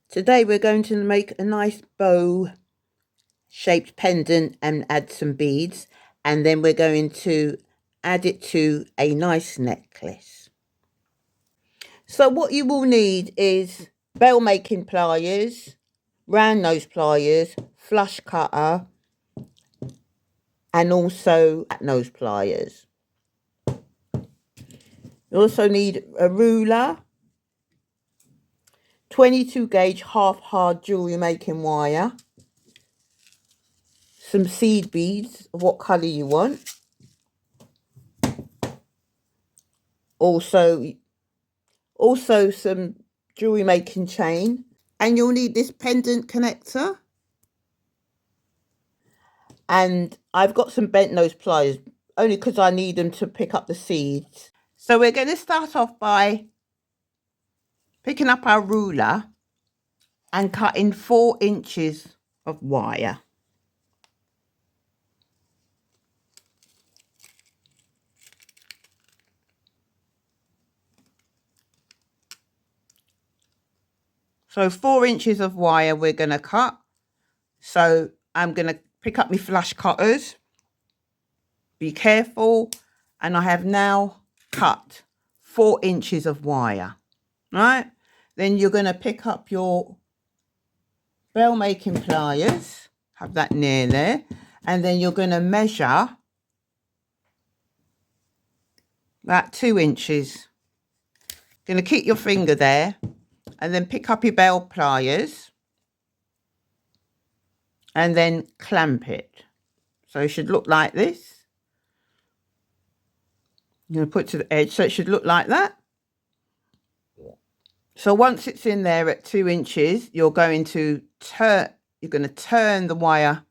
Today we're going to make a nice bow shaped pendant and add some beads, and then we're going to add it to a nice necklace. So what you will need is bell making pliers, round nose pliers, flush cutter, and also Flatnose pliers. You also need a ruler, 22 gauge half hard jewellery making wire, some seed beads of what colour you want, also some jewellery making chain, and you'll need this pendant connector, and I've got some bent nose pliers only because I need them to pick up the seeds. So we're going to start off by picking up our ruler and cutting 4 inches of wire. So 4 inches of wire we're going to cut. So I'm going to pick up my flush cutters. Be careful. And I have now cut 4 inches of wire. Right? Then you're going to pick up your bell making pliers. Have that near there. And then you're going to measure that 2 inches. Going to keep your finger there. And then pick up your bell pliers. And then clamp it. So it should look like this. I'm going to put it to the edge so it should look like that. So once it's in there at 2 inches, you're going to turn the wire.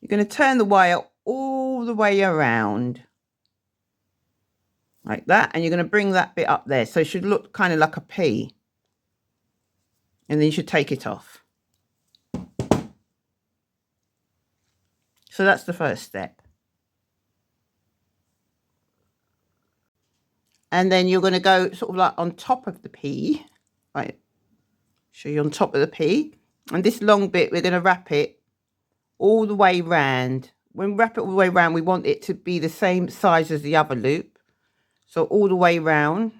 You're going to turn the wire all the way around. Like that. And you're going to bring that bit up there. So it should look kind of like a P. And then you should take it off. So that's the first step. And then you're going to go sort of like on top of the P. Right. Show you on top of the P. And this long bit, we're going to wrap it all the way round. When we wrap it all the way round, we want it to be the same size as the other loop. So all the way round.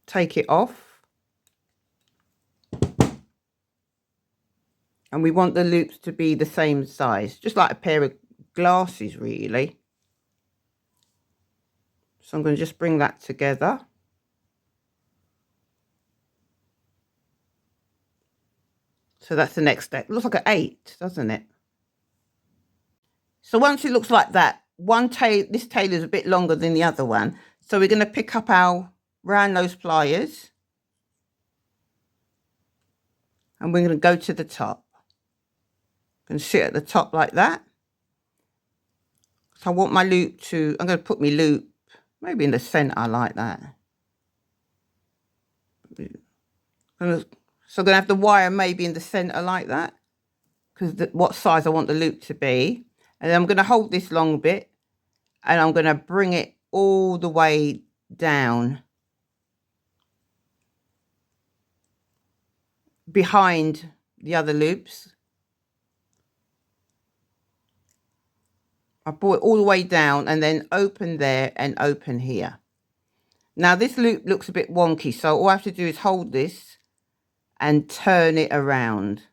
Take it off. And we want the loops to be the same size, just like a pair of glasses, really. So I'm going to just bring that together. So that's the next step. It looks like an 8, doesn't it? So once it looks like that, this tail is a bit longer than the other one. So we're going to pick up our round nose pliers. And we're going to go to the top. I'm going to sit at the top like that. So I want my loop to, I'm going to put my loop maybe in the centre like that. So I'm going to have the wire maybe in the centre like that. Because what size I want the loop to be. And then I'm going to hold this long bit. And I'm going to bring it all the way down. Behind the other loops. I brought it all the way down and then open there and open here. Now this loop looks a bit wonky, so all I have to do is hold this and turn it around.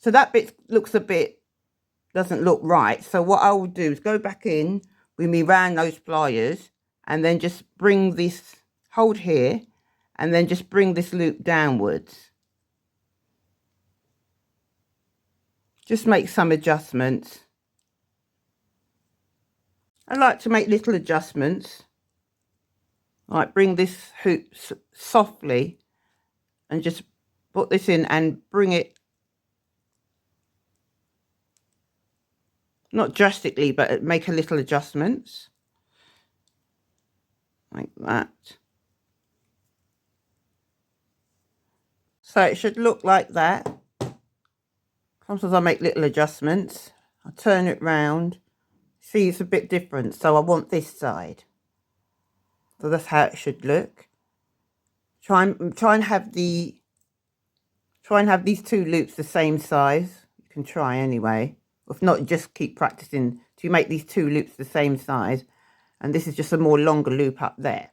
So that bit looks a bit, doesn't look right. So what I will do is go back in with me round nose pliers and then just bring this, hold here, and then just bring this loop downwards. Just make some adjustments. I like to make little adjustments. Like bring this hoop softly and just put this in and bring it, not drastically, but make a little adjustments. Like that. So it should look like that. Sometimes I make little adjustments. I'll turn it round. See, it's a bit different, so I want this side. So that's how it should look. Try and have these two loops the same size. You can try anyway. If not, just keep practicing to make these two loops the same size. And this is just a more longer loop up there.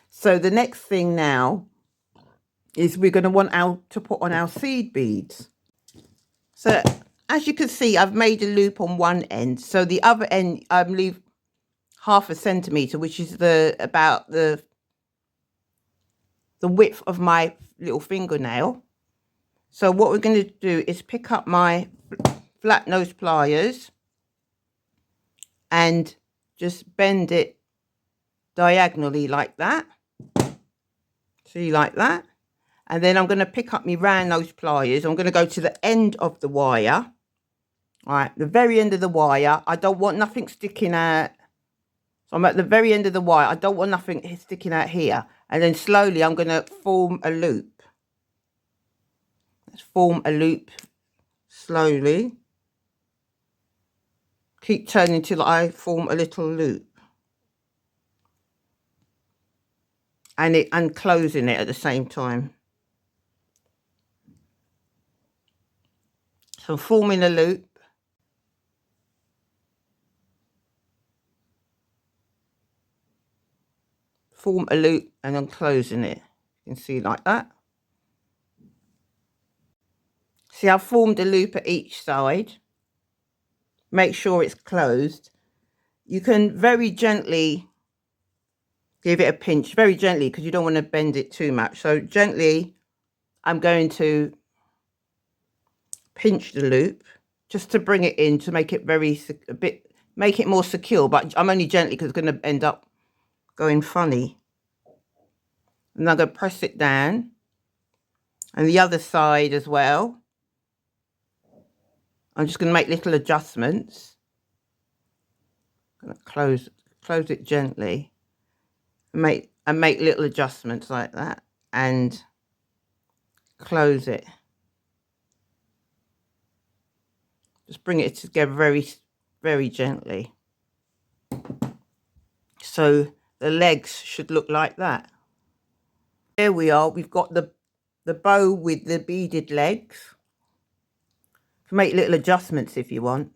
So the next thing now is we're going to want to put on our seed beads. So as you can see, I've made a loop on one end. So the other end, I leave 1/2 centimetre, which is about the width of my little fingernail. So what we're going to do is pick up my flat nose pliers and just bend it diagonally like that. See, like that. And then I'm going to pick up my round nose pliers. I'm going to go to the end of the wire. All right, the very end of the wire. I don't want nothing sticking out. So I'm at the very end of the wire. I don't want nothing sticking out here. And then slowly I'm going to form a loop. Let's form a loop slowly. Keep turning till I form a little loop. And closing it at the same time. So I'm forming a loop. Form a loop and I'm closing it. You can see like that. See, I've formed a loop at each side. Make sure it's closed. You can very gently give it a pinch, very gently, because you don't want to bend it too much. So gently, I'm going to pinch the loop just to bring it in, to make it make it more secure. But I'm only gently because it's going to end up going funny. And I'm going to press it down. And the other side as well. I'm just going to make little adjustments. I'm going to close it gently. Make little adjustments like that. And close it. Just bring it together very, very gently. So the legs should look like that. There we are. We've got the bow with the beaded legs. You can make little adjustments if you want.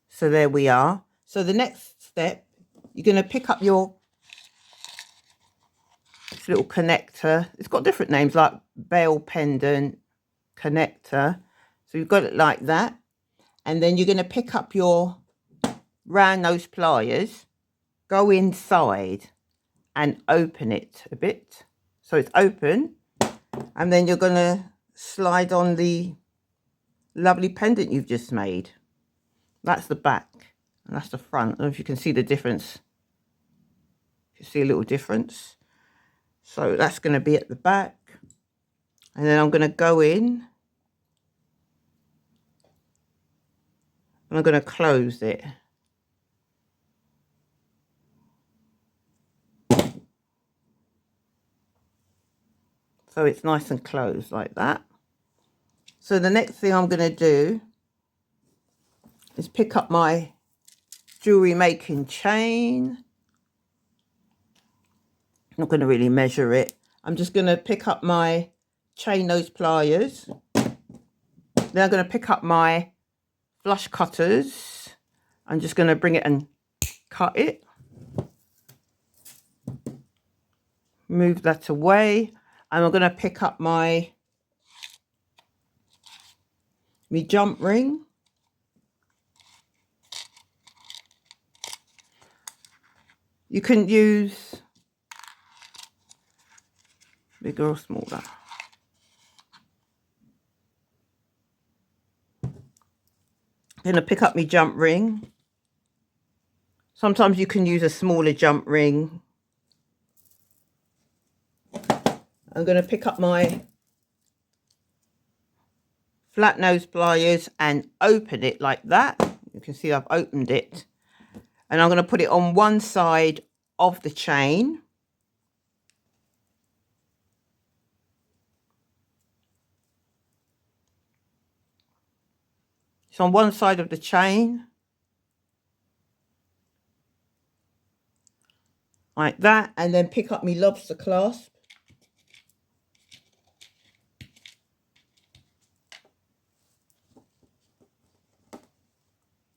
So there we are. So the next step, you're going to pick up this little connector. It's got different names like bell pendant, connector. So you've got it like that. And then you're going to pick up your round nose pliers, go inside and open it a bit. So it's open. And then you're going to slide on the lovely pendant you've just made. That's the back and that's the front. I don't know if you can see the difference. You see a little difference. So that's going to be at the back. And then I'm going to go in. And I'm going to close it. So it's nice and closed like that. So the next thing I'm going to do is pick up my jewellery making chain. I'm not going to really measure it. I'm just going to pick up my chain nose pliers. Then I'm going to pick up my flush cutters. I'm just going to bring it and cut it. Move that away. And I'm going to pick up my jump ring. You can use bigger or smaller. I'm going to pick up my jump ring. Sometimes you can use a smaller jump ring. I'm going to pick up my flat nose pliers and open it like that. You can see I've opened it. And I'm going to put it on one side of the chain. It's on one side of the chain. Like that. And then pick up my lobster clasp.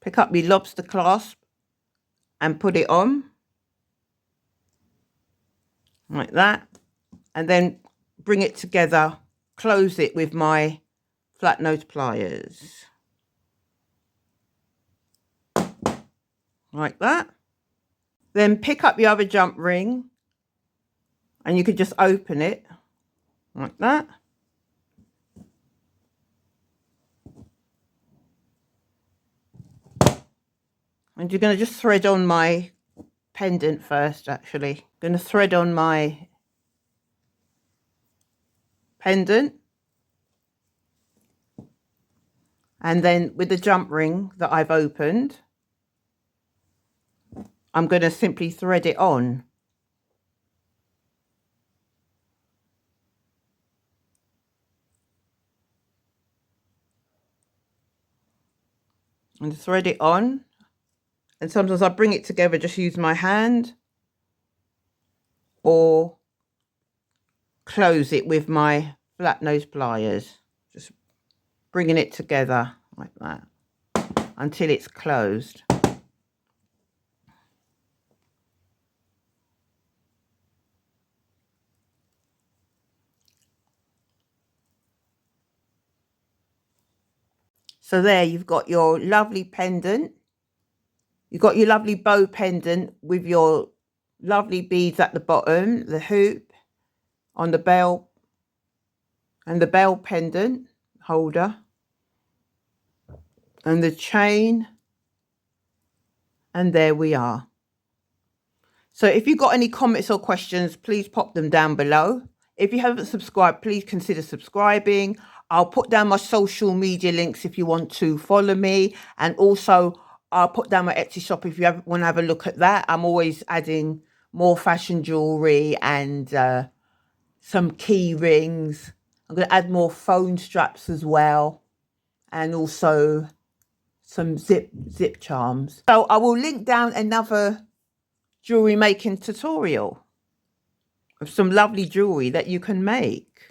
Pick up my lobster clasp and put it on. Like that. And then bring it together. Close it with my Flatnose pliers. Like that. Then pick up the other jump ring and you could just open it like that. And you're going to just thread on my pendant first, actually. Going to thread on my pendant. And then with the jump ring that I've opened, I'm going to simply thread it on. And thread it on. And sometimes I bring it together, just use my hand. Or close it with my Flatnose pliers. Just bringing it together like that until it's closed. So there you've got your lovely pendant. You've got your lovely bow pendant with your lovely beads at the bottom, the hoop on the bell, and the bell pendant holder, and the chain. And there we are. So if you've got any comments or questions, please pop them down below. If you haven't subscribed, please consider subscribing. I'll put down my social media links if you want to follow me. And also, I'll put down my Etsy shop if you want to have a look at that. I'm always adding more fashion jewellery and some key rings. I'm going to add more phone straps as well. And also some zip charms. So I will link down another jewellery making tutorial of some lovely jewellery that you can make.